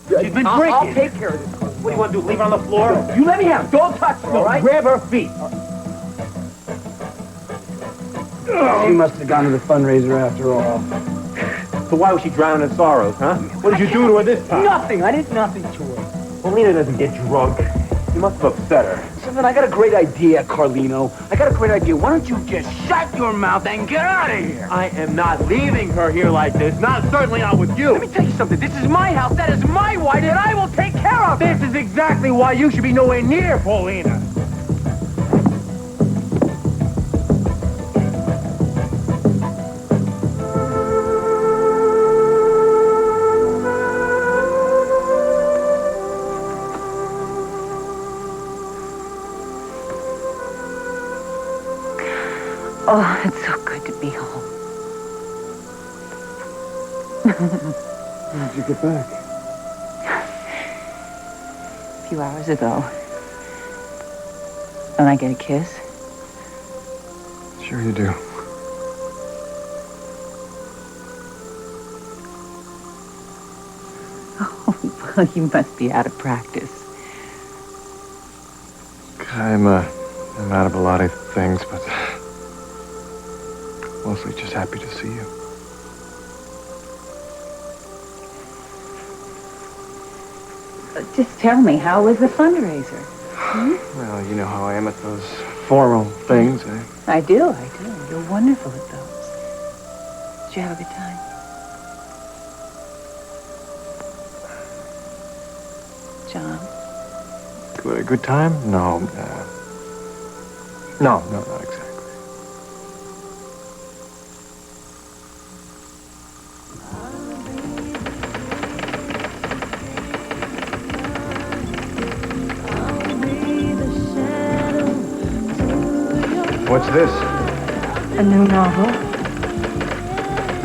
She's been drinking. I'll take care of this. What do you want to do, leave her on the floor? You let me have her. Don't touch her, all right? Grab her feet. She must have gone to the fundraiser after all. So why was she drowning in sorrows, huh? What did you do to her this time? Nothing. I did nothing to her. Paulina doesn't get drunk. You must have upset her. Listen, I got a great idea, Carlino. I got a great idea. Why don't you just shut your mouth and get out of here? I am not leaving her here like this. Certainly not with you. Let me tell you something. This is my house. That is my wife, and I will take care of her. This is exactly why you should be nowhere near Paulina. Oh, it's so good to be home. When did you get back? A few hours ago. Don't I get a kiss? Sure you do. Oh, well, you must be out of practice. I'm out of a lot of things, but mostly just happy to see you. Just tell me, how was the fundraiser? Well, you know how I am at those formal things. I do. You're wonderful at those. Did you have a good time? John? A good time? No. No, not exactly. What's this? A new novel.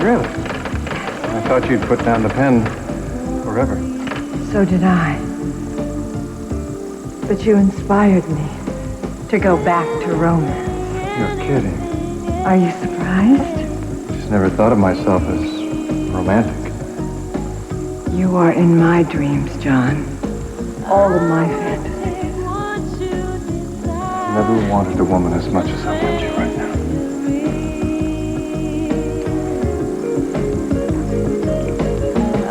Really? I thought you'd put down the pen forever. So did I. But you inspired me to go back to romance. You're kidding. Are you surprised? Just never thought of myself as romantic. You are in my dreams, John. All of my fantasies. I never wanted a woman as much as I want you right now.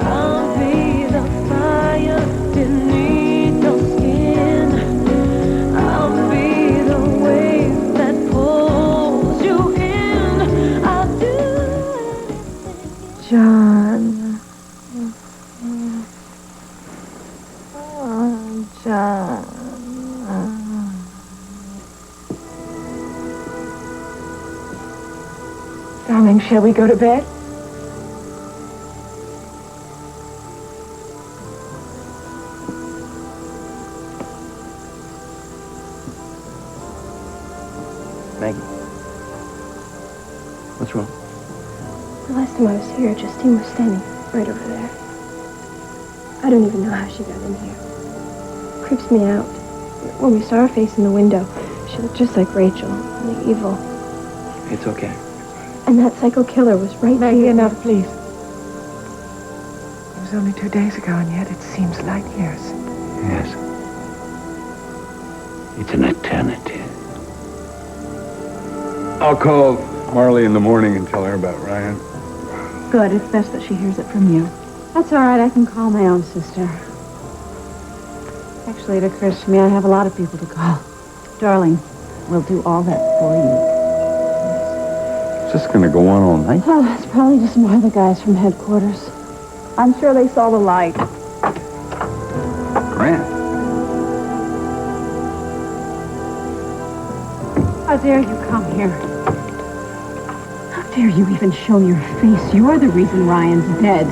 I'll be the fire, didn't need no skin. I'll be the wave that pulls you in. I'll do anything. John. Oh, John. Darling, shall we go to bed? Maggie. What's wrong? The last time I was here, Justine was standing right over there. I don't even know how she got in here. It creeps me out. When we saw her face in the window, she looked just like Rachel, the evil. It's okay. And that psycho killer was right Maggie, here. enough, please. It was only 2 days ago, and yet it seems light years. Yes. It's an eternity. I'll call Marley in the morning and tell her about Ryan. Good. It's best that she hears it from you. That's all right. I can call my own sister. Actually, it occurs to me I have a lot of people to call. Darling, we'll do all that for you. Is this going to go on all night? Oh, it's probably just more of the guys from headquarters. I'm sure they saw the light. Grant. How dare you come here? How dare you even show your face? You're the reason Ryan's dead.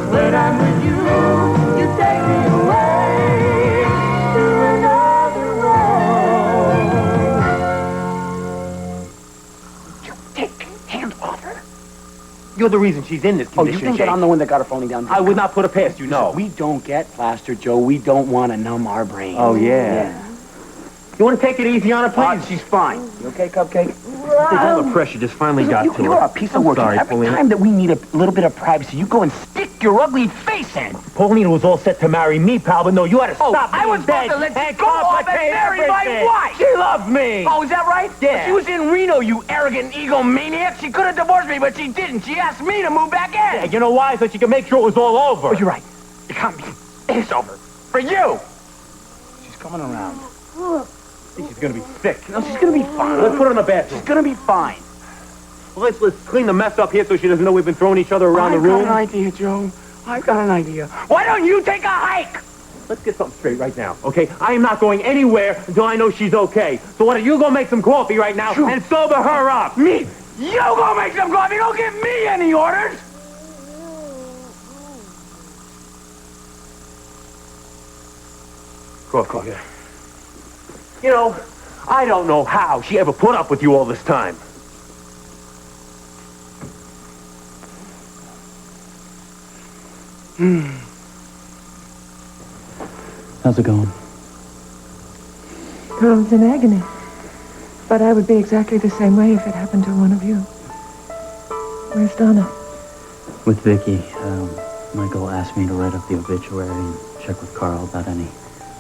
When you're the reason she's in this Oh, condition. you think that I'm the one that got her falling down? I would not put it past you, no. We don't get plastered, Joe. We don't want to numb our brains. Oh, yeah. You want to take it easy on her, please? She's fine. You okay, Cupcake? I think all the pressure just finally got to her. You're a piece of work. Sorry, Every Paulina. time that we need a little bit of privacy, you go and stick your ugly face in. Paulina was all set to marry me, pal, but no, you had to stop me I was in bed supposed to let you and go off and complicate marry my everything. wife. She loves me. Oh, is that right? Yeah. She was in Reno, you arrogant egomaniac. She could have divorced me, but she didn't. She asked me to move back in. Yeah, you know why? So she could make sure it was all over. Oh, you're right. You got me. It's over. For you. She's coming around. I think she's gonna be sick. No, she's gonna be fine. Let's put her in the bathroom. She's gonna be fine. Well, let's clean the mess up here so she doesn't know we've been throwing each other around the room. I've got an idea, Joe. I've got an idea. Why don't you take a hike? Let's get something straight right now, okay? I am not going anywhere until I know she's okay. So why don't you go make some coffee right now and sober her up? Me? You go make some coffee. Don't give me any orders. Coffee. You know, I don't know how she ever put up with you all this time. How's it going? Carl's in agony. But I would be exactly the same way if it happened to one of you. Where's Donna? With Vicky, Michael asked me to write up the obituary and check with Carl about any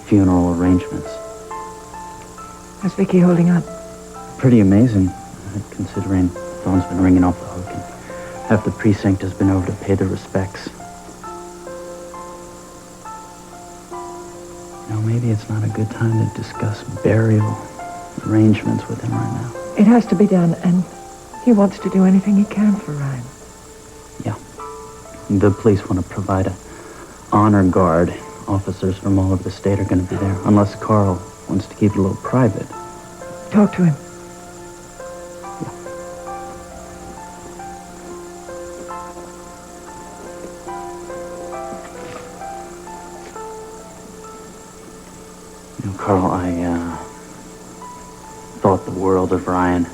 funeral arrangements. How's Vicky holding up? Pretty amazing, considering the phone's been ringing off the hook and half the precinct has been over to pay their respects. You know, maybe it's not a good time to discuss burial arrangements with him right now. It has to be done, and he wants to do anything he can for Ryan. Yeah. The police want to provide a honor guard. Officers from all over the state are going to be there, unless Carl wants to keep it a little private. Talk to him. You know, Carl, I thought the world of Ryan.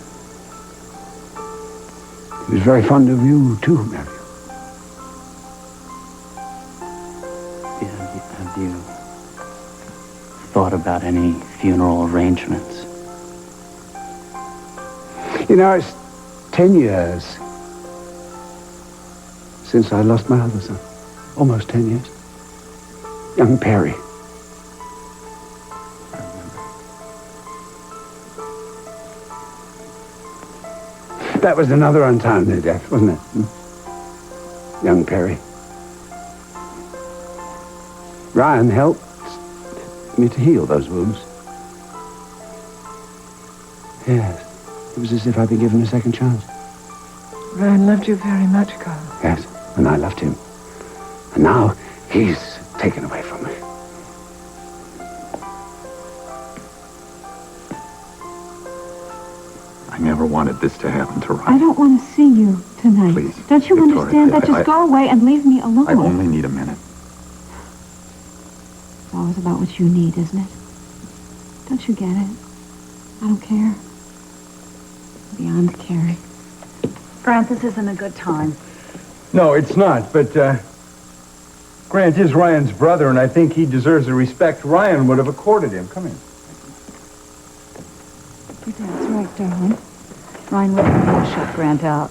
He was very fond of you, too, Matthew. Have you thought about any funeral arrangements? You know, it's 10 years since I lost my other son. Almost 10 years. Young Perry. That was another untimely death, wasn't it? Young Perry. Ryan helped me to heal those wounds. Yes. It was as if I'd been given a second chance. Ryan loved you very much, Carl. Yes, and I loved him. And now he's taken away from me. I never wanted this to happen to Ryan. I don't want to see you tonight. Please, Don't you Victoria, understand that? Just go away and leave me alone. I only need a minute. It's always about what you need, isn't it? Don't you get it? I don't care. Beyond caring. Grant, this isn't a good time. No, it's not, but, Grant is Ryan's brother, and I think he deserves the respect Ryan would have accorded him. Come in. That's right, darling. Ryan wouldn't have shut Grant out.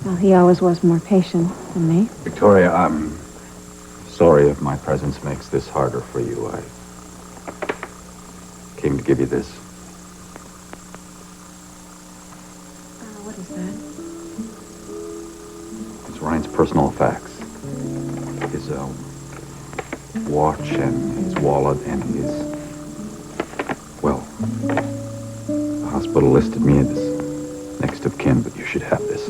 Well, he always was more patient than me. Victoria, I'm sorry if my presence makes this harder for you. I came to give you this. What is that? It's Ryan's personal effects. His watch and his wallet and his... Well, the hospital listed me as next of kin, but you should have this.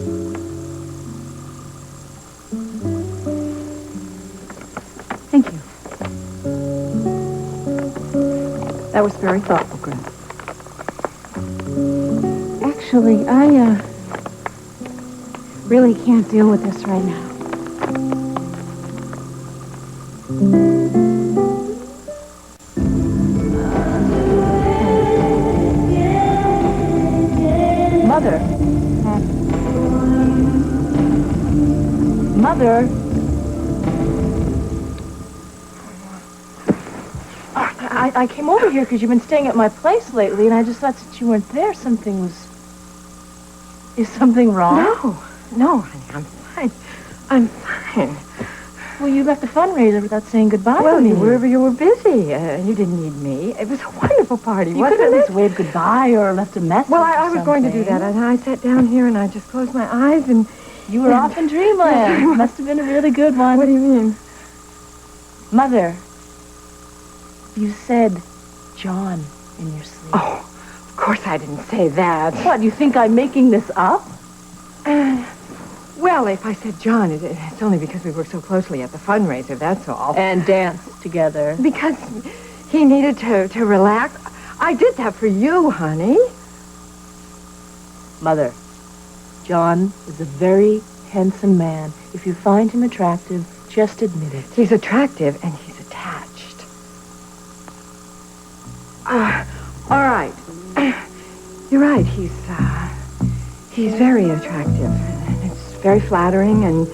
Thank you. That was very thoughtful, Grant. Actually, I, really can't deal with this right now. Mother. Mother. I came over here because you've been staying at my place lately, and I just thought since you weren't there, something was... Is something wrong? No, honey, I'm fine. I'm fine. Well, you left the fundraiser without saying goodbye Well, to me. you were busy. You didn't need me. It was a wonderful party, You wasn't could at it? least wave goodbye or left a message. Well, or I was going to do that, something. and I sat down here and I just closed my eyes and... You were off in dreamland. Must have been a really good one. What do you mean? Mother, you said John in your sleep. Oh, of course I didn't say that. What, you think I'm making this up? Well, if I said John, it's only because we worked so closely at the fundraiser, that's all. And danced together. Because he needed to relax. I did that for you, honey. Mother, John is a very handsome man. If you find him attractive, just admit it. He's attractive and he's attached. All right. You're right. He's very attractive. And it's very flattering and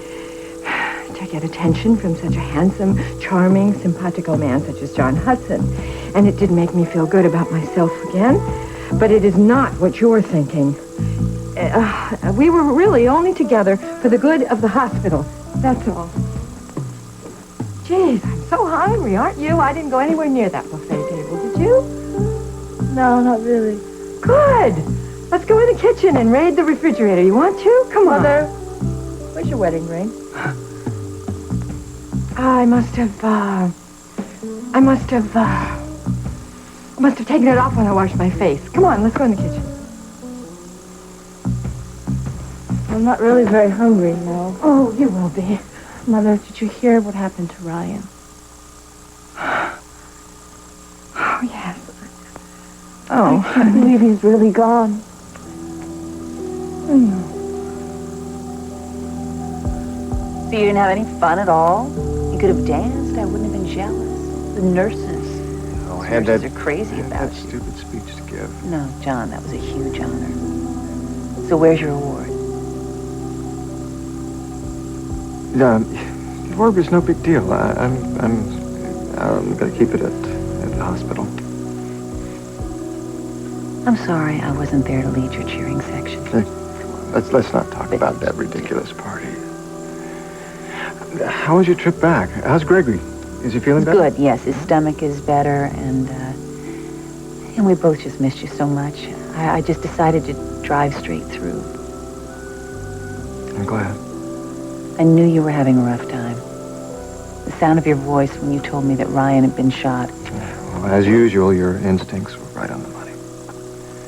to get attention from such a handsome, charming, simpatico man such as John Hudson. And it did make me feel good about myself again. But it is not what you're thinking. We were really only together for the good of the hospital. That's all. Jeez, I'm so hungry, aren't you? I didn't go anywhere near that buffet table, did you? No, not really. Good. Let's go in the kitchen and raid the refrigerator. You want to? Come on. Mother, where's your wedding ring? I must have taken it off when I washed my face. Come on, let's go in the kitchen. I'm not really very hungry now. Oh, you will be. Mother, did you hear what happened to Ryan? Oh, yes. I can't believe he's really gone. So you didn't have any fun at all? You could have danced. I wouldn't have been jealous. The nurses. Oh, The had nurses that, are crazy had about that you. stupid speech to give. No, John, that was a huge honor. So where's your award? The award was no big deal. I'm gonna keep it at the hospital. I'm sorry I wasn't there to lead your cheering section. Hey, let's not talk about that ridiculous party. How was your trip back? How's Gregory? Is he feeling better? Good, yes. His stomach is better, and we both just missed you so much. I just decided to drive straight through. I'm glad. I knew you were having a rough time. The sound of your voice when you told me that Ryan had been shot. Well, as usual, your instincts were right on the money.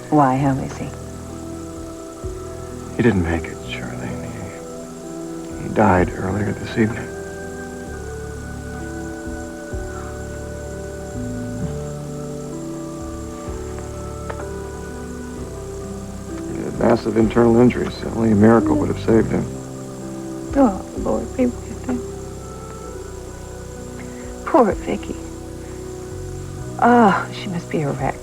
Why? How is he? He didn't make it, Charlene. He died earlier this evening. He had massive internal injuries. Only a miracle would have saved him. Oh, Lord, be with him. Poor Vicky. Oh, she must be a wreck.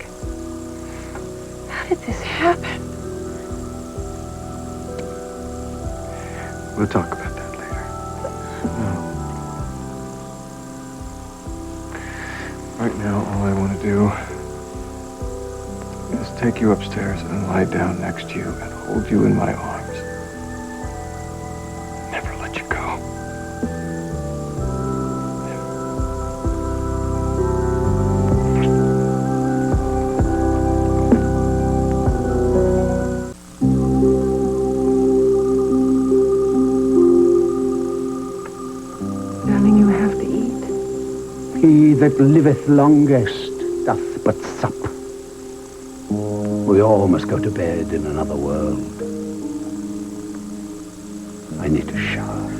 How did this happen? We'll talk about that later. Right now, all I want to do is take you upstairs and lie down next to you and hold you in my arms. Never let you go. Darling, you have to eat. He that liveth longest doth but sup. We all must go to bed in another world. I need to shower.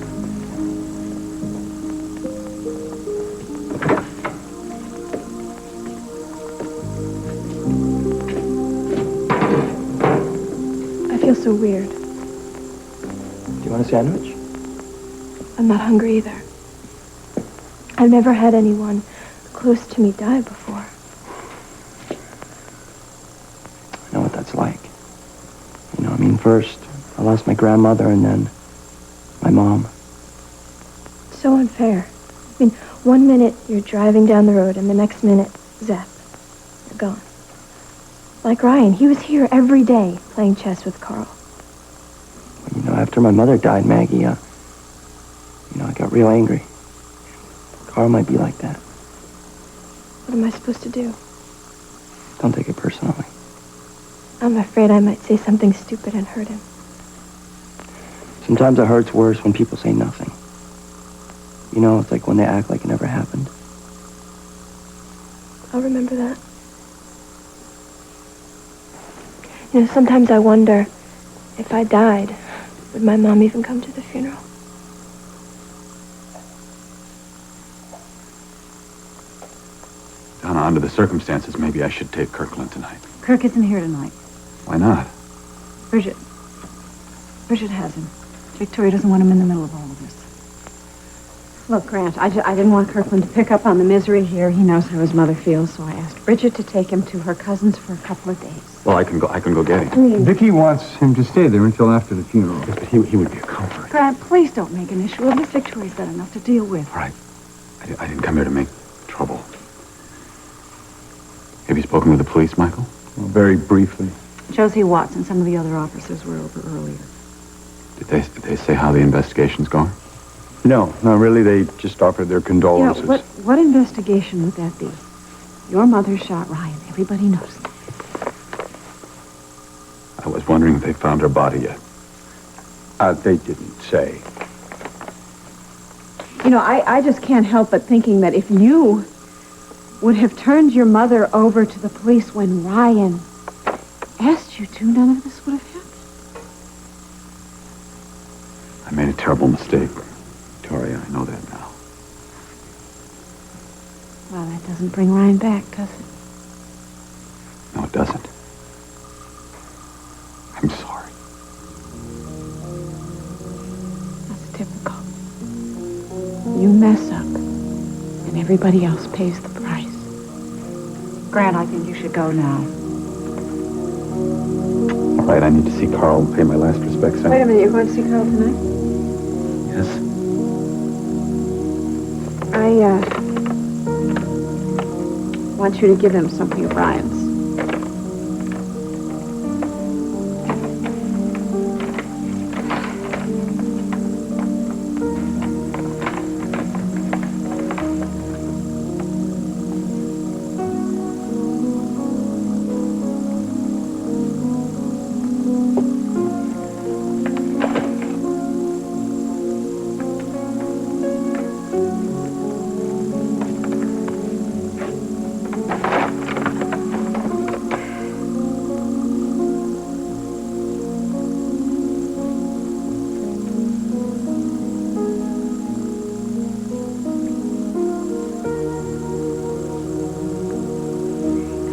I feel so weird. Do you want a sandwich? I'm not hungry either. I've never had anyone close to me die before. I know what that's like. You know, I mean, first, I lost my grandmother and then my mom. so unfair. I mean, one minute you're driving down the road, and the next minute, zap, you're gone. Like Ryan, he was here every day playing chess with Carl. You know, after my mother died, Maggie, I got real angry. Carl might be like that. What am I supposed to do? Don't take it personally. I'm afraid I might say something stupid and hurt him. Sometimes it hurts worse when people say nothing. You know, it's like when they act like it never happened. I'll remember that. You know, sometimes I wonder, if I died, would my mom even come to the funeral? Donna, under the circumstances, maybe I should take Kirkland tonight. Kirk isn't here tonight. Why not? Bridget has him. Victoria doesn't want him in the middle of all of this. Look, Grant, I didn't want Kirkland to pick up on the misery here. He knows how his mother feels, so I asked Bridget to take him to her cousin's for a couple of days. Well, I can go get him. Vicky wants him to stay there until after the funeral. Yes, but he would be a comfort. Grant, please don't make an issue of this. Victoria's got enough to deal with. All right. I didn't come here to make trouble. Have you spoken with the police, Michael? Well, very briefly. Josie Watts and some of the other officers were over earlier. Did they say how the investigation's going? No, not really. They just offered their condolences. Yeah, what investigation would that be? Your mother shot Ryan. Everybody knows that. I was wondering if they found her body yet. They didn't say. You know, I just can't help but thinking that if you would have turned your mother over to the police when Ryan asked you to, none of this would have happened. I made a terrible mistake, Victoria. I know that now. Well, that doesn't bring Ryan back, does it? No, it doesn't. I'm sorry. That's typical. You mess up, and everybody else pays the price. Grant, I think you should go now. All right, I need to see Carl and pay my last respects. Wait a minute, you're going to see Carl tonight? Yes. I want you to give him something of Ryan's.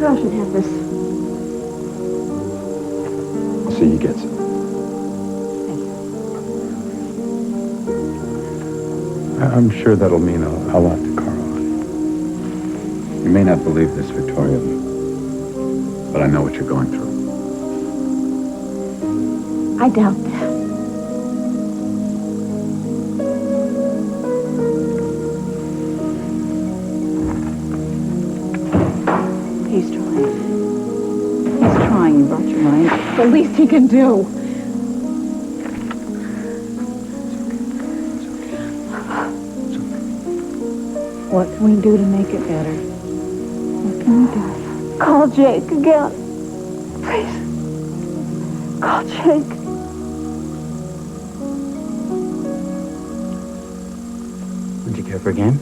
Carl should have this. I'll see you get some. I'm sure that'll mean a lot to Carl. You may not believe this, Victoria, but I know what you're going through. I doubt that. He's trying. He's trying. He brought you right. The least he can do. What can we do to make it better? What can we do? Call Jake again. Please. Call Jake. Would you care for a game?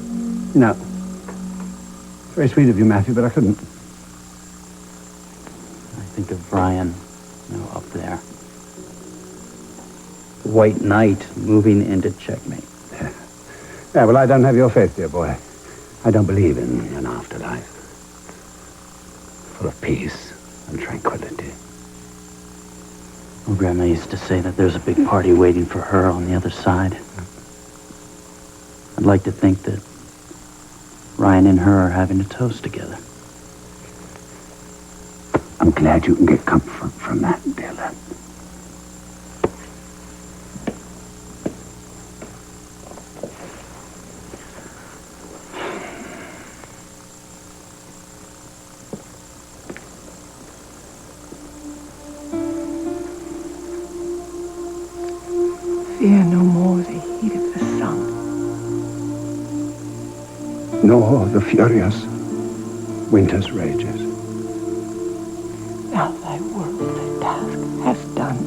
No. Very sweet of you, Matthew, but I couldn't. I think of Ryan, up there. The White Knight moving into checkmate. Yeah, well, I don't have your faith, dear boy. I don't believe in an afterlife. Full of peace and tranquility. Well, Grandma used to say that there's a big party waiting for her on the other side. I'd like to think that Ryan and her are having a toast together. I'm glad you can get comfort from that, dear lad. nor the furious winter's rages. Now thy work, thy task hast done.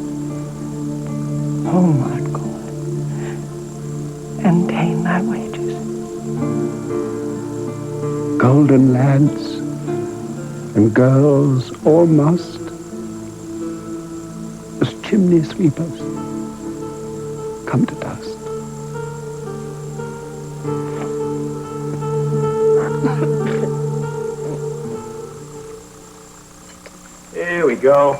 Home art gone, and gain thy wages. Golden lads and girls all must, as chimney sweepers, come to dust. Here we go.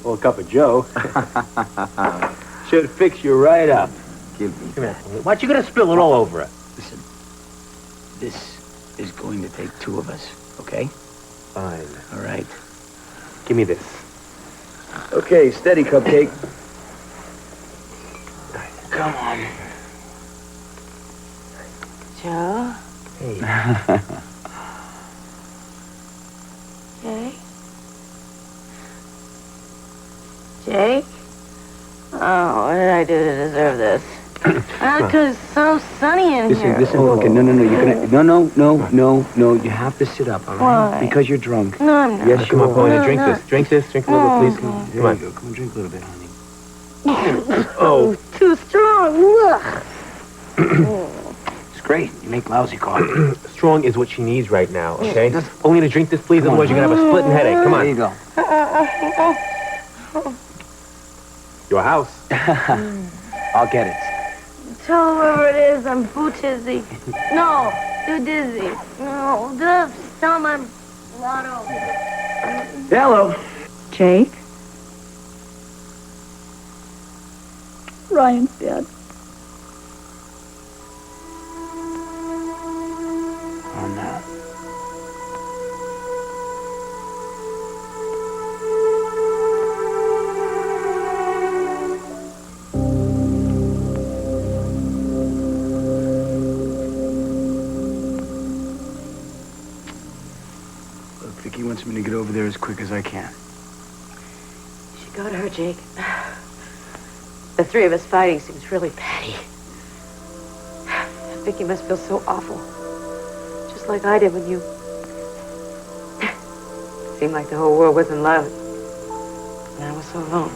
Well, a cup of Joe. Should fix you right up. Come here. Why you gonna spill it all over it? Listen, this is going to take two of us, okay? Fine. All right. Give me this. Okay, steady, Cupcake. Come on. Joe? Hey. Jake? Jake? Oh, what did I do to deserve this? Because it's so sunny in here. Listen, okay, no, you have to sit up, all right? Why? Because you're drunk. No, I'm not. Yes, Come on, Paulina, drink No. this. Drink this. Drink a little, No. please. Come on. There you go. Come on, drink a little bit, honey. Oh, too strong. It's great. You make lousy coffee. Strong is what she needs right now, okay? Paulina, drink this, please. Otherwise, you're gonna have a splitting headache. Come on. There you go. Your house. I'll get it. Tell whoever it is I'm boo tizzy. No, too dizzy. No, just tell him I'm Lotto. Hello. Jake? Ryan's dead. Oh, no. Look, Vicky wants me to get over there as quick as I can. You should go to her, Jake. The three of us fighting seems really petty. Vicky must feel so awful. Just like I did when you... Seemed like the whole world was in love. And I was so alone.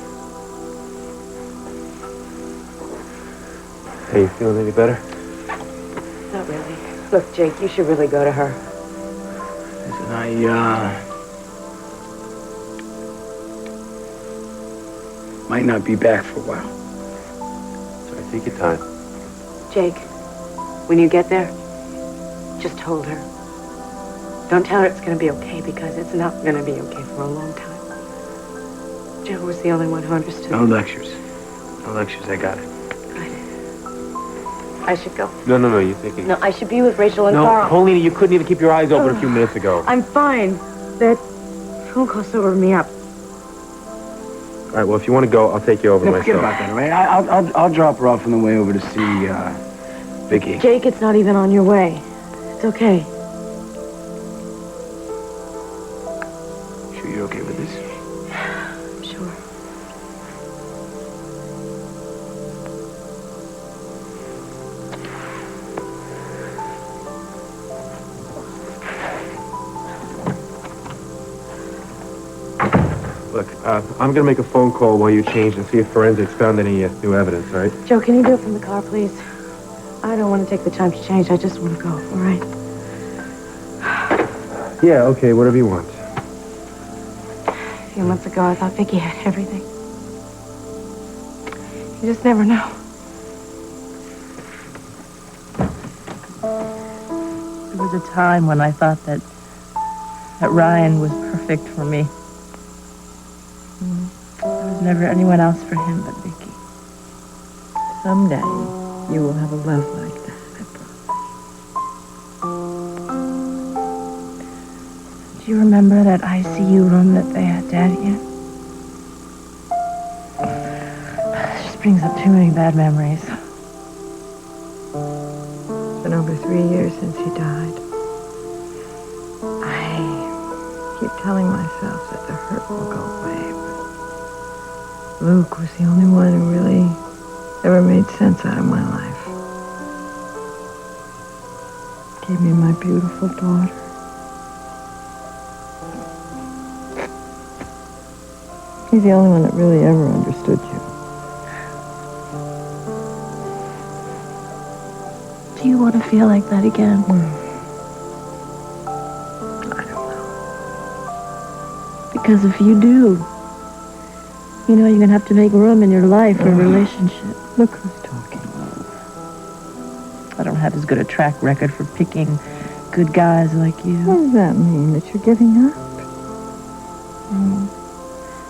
Hey, you feeling any better? Not really. Look, Jake, you should really go to her. Listen, might not be back for a while. Sorry, take your time. Jake, when you get there, just hold her. Don't tell her it's going to be okay, because it's not going to be okay for a long time. Joe was the only one who understood. No lectures. No lectures, I got it. I should go. No, you take it. No, I should be with Rachel and No, Carl. Paulina, you couldn't even keep your eyes open a few minutes ago. I'm fine. That phone call sobered me up. All right, well, if you want to go, I'll take you over No, myself. forget about that, all right? I'll drop her off on the way over to see, Vicky. Jake, it's not even on your way. It's okay. Sure you're okay with this? Sure. Look, I'm going to make a phone call while you change and see if forensics found any new evidence, all right? Joe, can you do it from the car, please? I don't want to take the time to change. I just want to go, all right? Yeah, okay, whatever you want. A few months ago, I thought Vicky had everything. You just never know. There was a time when I thought that Ryan was perfect for me. There was never anyone else for him but Vicky. Someday, you will have a love like that, I promise. Do you remember that ICU room that they had Daddy in? It just brings up too many bad memories. It's been over 3 years since he died. I keep telling myself that the hurt will go away, but Luke was the only one who really Ever made sense out of my life. Gave me my beautiful daughter. He's the only one that really ever understood you. Do you want to feel like that again? I don't know. Because if you do, you know you're going to have to make room in your life for a relationship. Look who's talking. I don't have as good a track record for picking good guys like you. What does that mean? That you're giving up?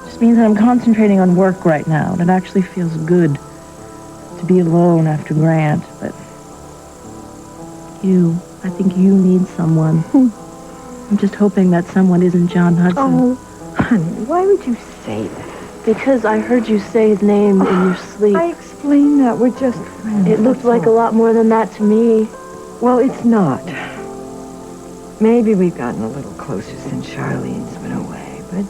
Just means that I'm concentrating on work right now, and it actually feels good to be alone after Grant, but I think you need someone. I'm just hoping that someone isn't John Hudson. Oh, honey, why would you say that? Because I heard you say his name in your sleep. I explained that. We're just friends. It looked like a lot more than that to me. Well, it's not. Maybe we've gotten a little closer since Charlene's been away, but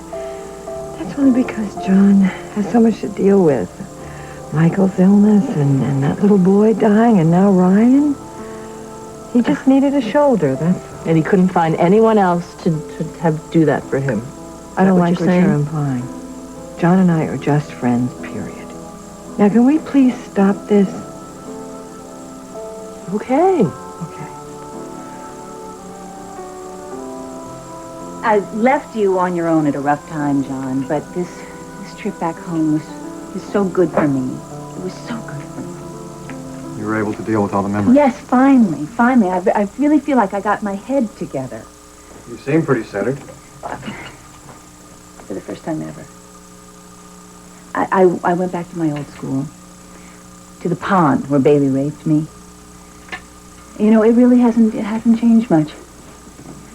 that's only because John has so much to deal with. Michael's illness and that little boy dying, and now Ryan. He just needed a shoulder, that's all. And he couldn't find anyone else to do that for him. I don't like what what you're implying. John and I are just friends, period. Now, can we please stop this? Okay. I left you on your own at a rough time, John, but this trip back home was so good for me. It was so good for me. You were able to deal with all the memories? Yes, finally. I really feel like I got my head together. You seem pretty centered. For the first time ever. I went back to my old school. To the pond where Bailey raped me. You know, it really hasn't changed much.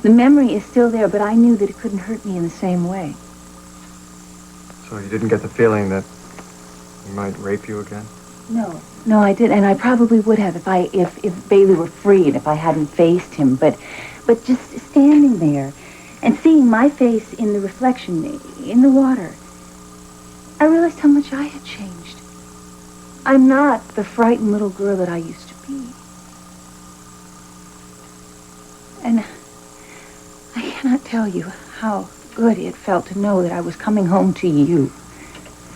The memory is still there, but I knew that it couldn't hurt me in the same way. So you didn't get the feeling that he might rape you again? No, I did, and I probably would have if Bailey were free and if I hadn't faced him. But just standing there and seeing my face in the reflection in the water, I realized how much I had changed. I'm not the frightened little girl that I used to be. And I cannot tell you how good it felt to know that I was coming home to you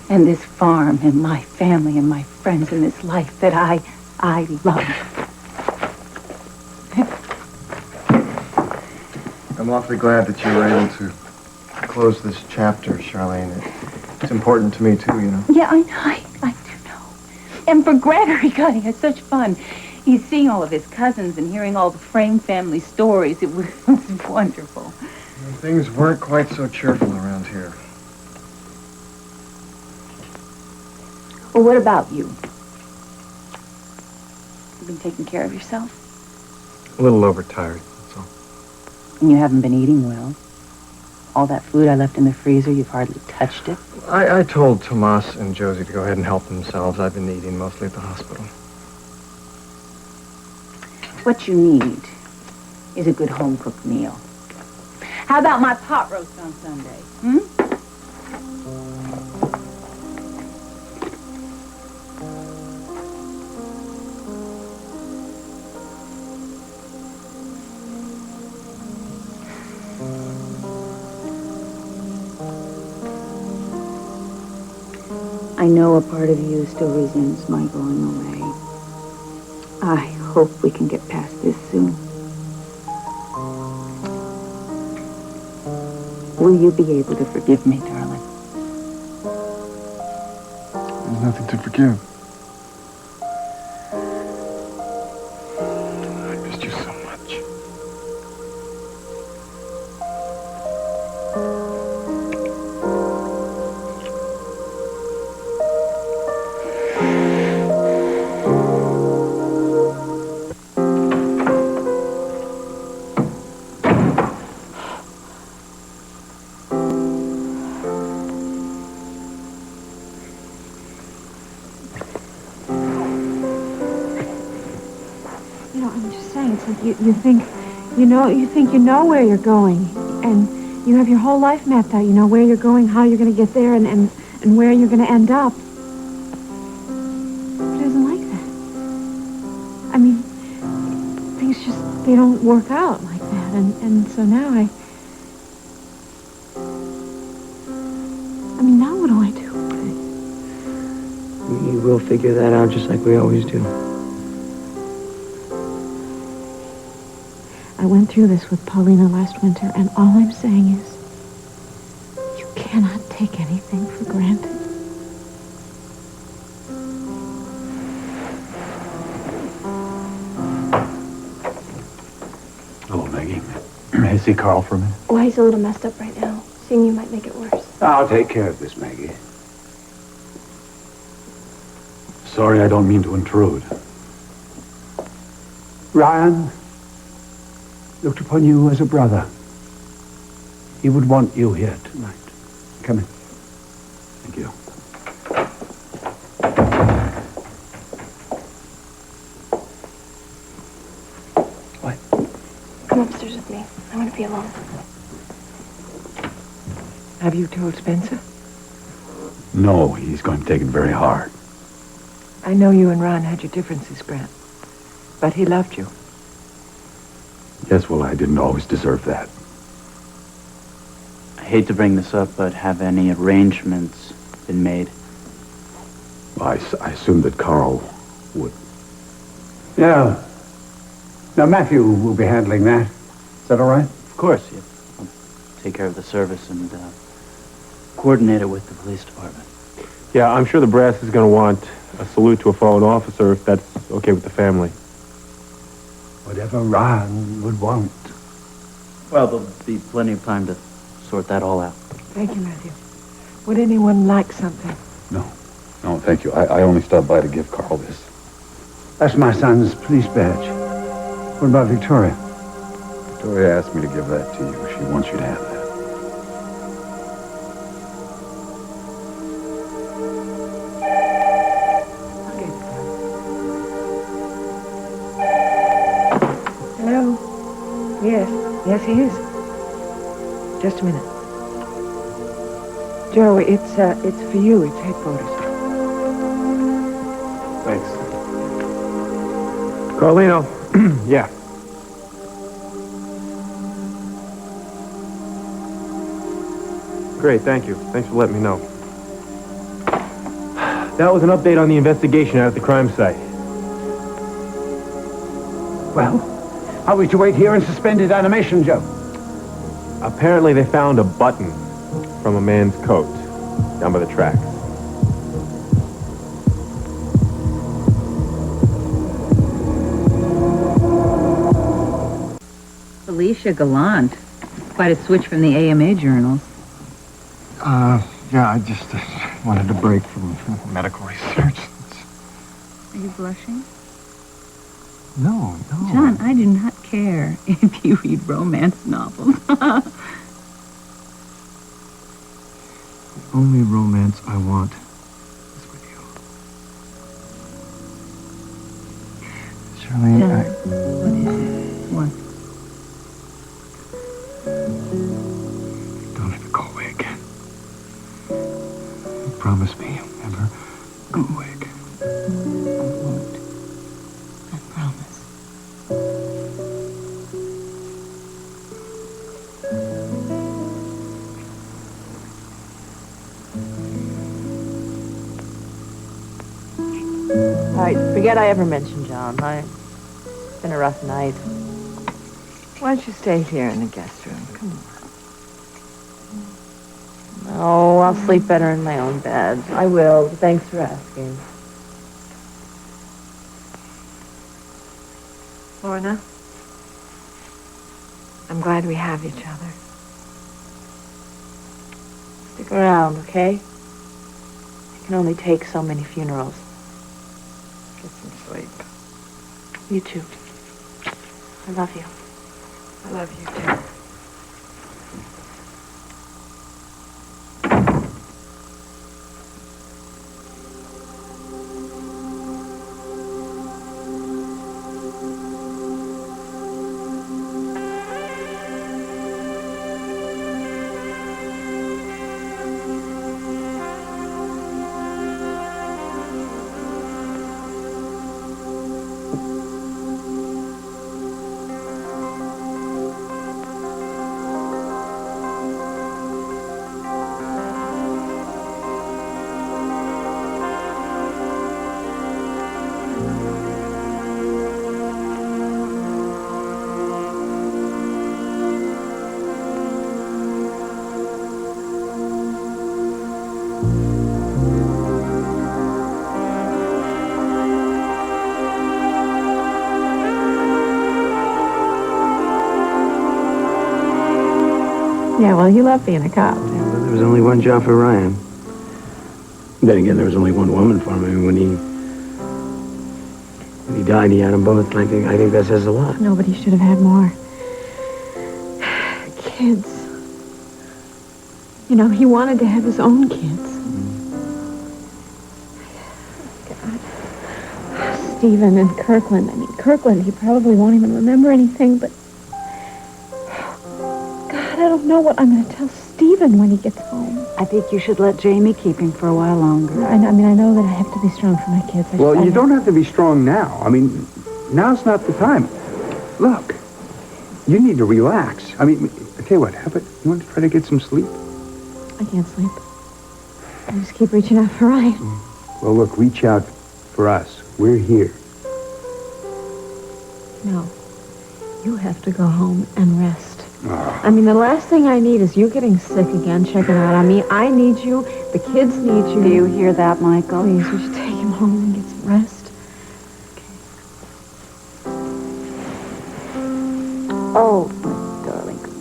and this farm and my family and my friends and this life that I love. I'm awfully glad that you were able to close this chapter, Charlene. It's important to me, too, you know. Yeah, I do know. And for Gregory, God, he had such fun. He's seeing all of his cousins and hearing all the Frame family stories. It was wonderful. Things weren't quite so cheerful around here. Well, what about you? You been taking care of yourself? A little overtired, that's all. And you haven't been eating well. All that food I left in the freezer, you've hardly touched it. I told Tomas and Josie to go ahead and help themselves. I've been eating mostly at the hospital. What you need is a good home-cooked meal. How about my pot roast on Sunday? I know a part of you still resents my going away. I hope we can get past this soon. Will you be able to forgive me, darling? There's nothing to forgive. I missed you so much. You think you know where you're going, and you have your whole life mapped out. You know where you're going, how you're going to get there, and where you're going to end up. But they don't work out like that. And so now I mean, now what do I do? We will figure that out just like we always do. I went through this with Paulina last winter, and all I'm saying is, you cannot take anything for granted. Hello, Maggie. May I see Carl for a minute? Why he's a little messed up right now. Seeing you might make it worse. I'll take care of this, Maggie. Sorry, I don't mean to intrude. Ryan looked upon you as a brother. He would want you here tonight. Come in. Thank you. Come upstairs with me. I want to be alone. Have you told Spencer? No, he's going to take it very hard. I know you and Ron had your differences, Grant. But he loved you. Yes, well, I didn't always deserve that. I hate to bring this up, but have any arrangements been made? I assumed that Carl would. Yeah. Now, Matthew will be handling that. Is that all right? Of course, yeah. I'll take care of the service and coordinate it with the police department. Yeah, I'm sure the brass is going to want a salute to a fallen officer if that's okay with the family. Whatever Ryan would want. Well, there'll be plenty of time to sort that all out. Thank you, Matthew. Would anyone like something? No, thank you. I only stopped by to give Carl this. That's my son's police badge. What about Victoria? Victoria asked me to give that to you. She wants you to have that. Hello? Yes. Yes, he is. Just a minute. Joe, it's for you. It's headquarters. Thanks. Carlino, yeah. Great, thank you. Thanks for letting me know. That was an update on the investigation out at the crime site. Well, are we to wait here in suspended animation, Joe? Apparently they found a button from a man's coat down by the tracks. Felicia Gallant. Quite a switch from the AMA journals. Yeah, I just wanted a break from medical research. Are you blushing? No. John, I do not care if you read romance novels. The only romance I want is with you. Charlene, John, what is it? What? don't ever go away again. Promise me you'll never go away again. I won't. I promise. All right, forget I ever mentioned John. It's been a rough night. Why don't you stay here in the guest room? Come on. Oh, I'll sleep better in my own bed. I will. Thanks for asking. Lorna, I'm glad we have each other. Stick around, okay? I can only take so many funerals. Get some sleep. You too. I love you. I love you, too. Yeah, well, he loved being a cop. Well, there was only one job for Ryan. Then again, there was only one woman for him. I mean, when he died, he had them both. And I think that says a lot. No, but he should have had more. Kids. You know, he wanted to have his own kids. God. Stephen and Kirkland. I mean, Kirkland, he probably won't even remember anything, but... God, I don't know what I'm going to tell Stephen when he gets home. I think you should let Jamie keep him for a while longer. I mean, I know that I have to be strong for my kids. Well, you don't have to be strong now. I mean, now's not the time. Look, you need to relax. I mean, I tell you what, you want to try to get some sleep? I can't sleep. I just keep reaching out for Ryan. Well, look, reach out for us. We're here. No. You have to go home and rest. Oh. I mean, the last thing I need is you getting sick again, checking out on me. I need you. The kids need you. Do you hear that, Michael? Please, would you take him home and get some rest? Oh, my darling, good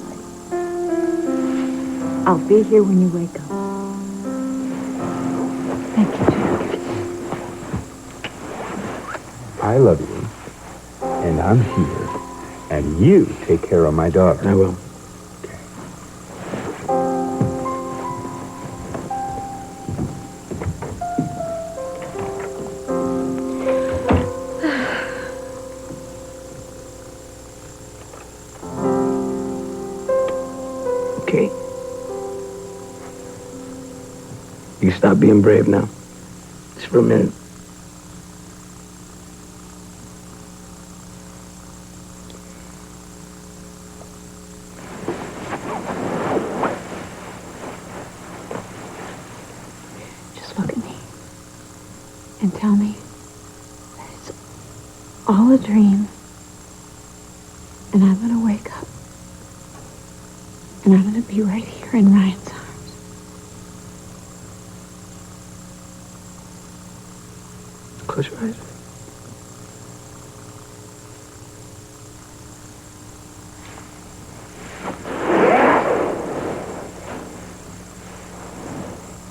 night. I'll be here when you wake up. Thank you, Jack. I love you, and I'm here, and you take care of my daughter. I will. Okay. You stop being brave now. Just for a minute. Just look at me and tell me that it's all a dream, and I'm going to wake up, and I'm going to be right here in Ryan's arms. Close your eyes.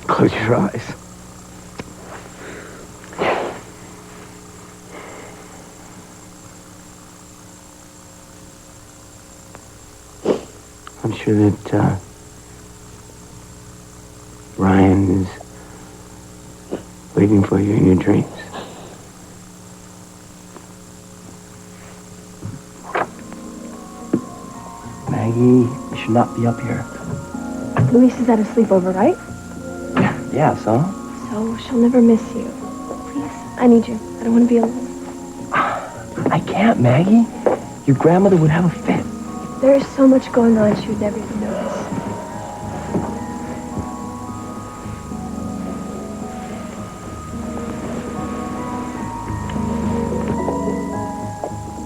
Close your eyes. I'm sure that Ryan is waiting for you in your dreams. Maggie, you should not be up here. Luis is at a sleepover, right? Yeah, so? So she'll never miss you. Please, I need you. I don't want to be alone. I can't, Maggie. Your grandmother would have a fit. There is so much going on, she would never even notice.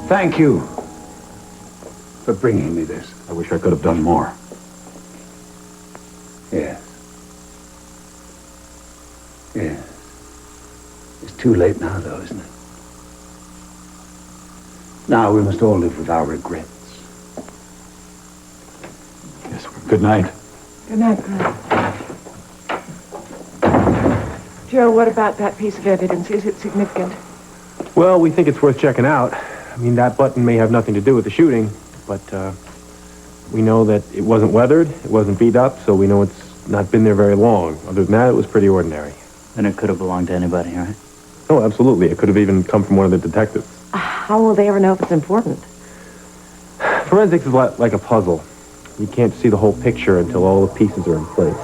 Thank you for bringing me this. I wish I could have done more. Yes. Yes. It's too late now, though, isn't it? Now we must all live with our regrets. Yes, good night. Good night, Grant. Joe, what about that piece of evidence? Is it significant? Well, we think it's worth checking out. I mean, that button may have nothing to do with the shooting, but we know that it wasn't weathered, it wasn't beat up, so we know it's not been there very long. Other than that, it was pretty ordinary. And it could have belonged to anybody, right? Oh, absolutely. It could have even come from one of the detectives. How will they ever know if it's important? Forensics is like a puzzle. You can't see the whole picture until all the pieces are in place.